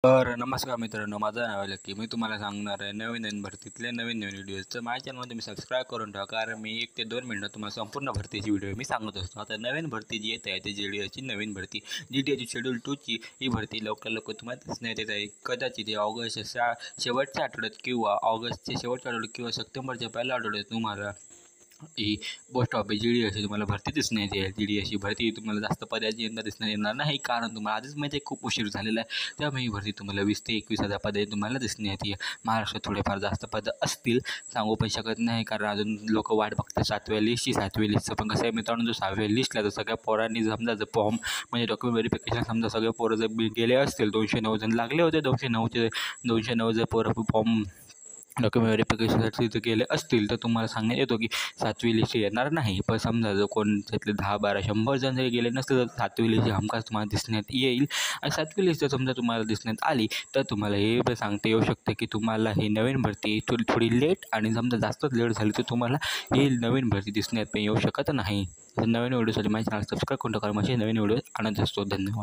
तर नमस्कार मित्रांनो, माझं नाव आहे लकी. मी तुम्हाला सांगणार आहे नवीन भरतीतले नवीन व्हिडिओज. तर माझ्या चॅनलमध्ये तुम्ही सबस्क्राईब करून ठेवा, कारण मी 1 ते 2 मिनिटात तुम्हाला संपूर्ण भरतीची व्हिडिओ मी सांगत असतो. आता नवीन भरती जी येत आहे ती JDSची नवीन भरती, GDSची शेड्यूल 2ची ही भरती लवकर तुम्हाला दिसण्यात येत आहे. कदाचित हे ऑगस्टच्या शेवटच्या आठवड्यात किंवा ऑगस्टच्या शेवटच्या आठवड्यात किंवा सप्टेंबरच्या पहिल्या आठवड्यात तुम्हाला ही पोस्ट ऑफिस JDS तुम्हाला भरती दिसण्यात येईल. JDSची भरती तुम्हाला जास्त पदाची यंदा दिसण्यात येणार नाही, कारण तुम्हाला आधीच माहिती आहे खूप उशीर झालेला आहे. त्यामुळे ही भरती तुम्हाला 20 ते 21,000 पदे तुम्हाला दिसण्यात येईल. महाराष्ट्रात थोडेफार जास्त पदं असतील, सांगू पण शकत नाही, कारण अजून लोक वाट बघतात 7व्या लिस्टची. 7वी लिस्टचं पण कसं आहे मित्रांनो, जो 6व्या लिस्टला जर सगळ्या पोरांनी समजा जर फॉर्म म्हणजे डॉक्युमेंट व्हेरिफिकेशन समजा सगळे पोरं जर गेले असतील, 209 जण लागले होते, 209 जर पोरं फॉर्म डॉक्युमेंट व्हेरिफिकेशनसाठी जर गेले असतील तर तुम्हाला सांगण्यात येतो की 7वी लिस्ट येणार नाही. पण समजा जर कोण त्यातले 10, 12, 100 जण जरी गेले नसतील तर 7वी लिस्ट हमखास तुम्हाला दिसण्यात येईल. आणि 7वी लिस्ट जर समजा तुम्हाला दिसण्यात आली तर तुम्हाला हे पण सांगता येऊ शकते की तुम्हाला ही नवीन भरती थोडी लेट, आणि समजा जास्तच लेट झाली तर तुम्हाला ही नवीन भरती दिसण्यात पण येऊ शकत नाही. नवीन व्हिडिओसाठी माझ्या चॅनल सबस्क्राईब करून टाका. माझे नवीन व्हिडिओ आणत असतो. धन्यवाद.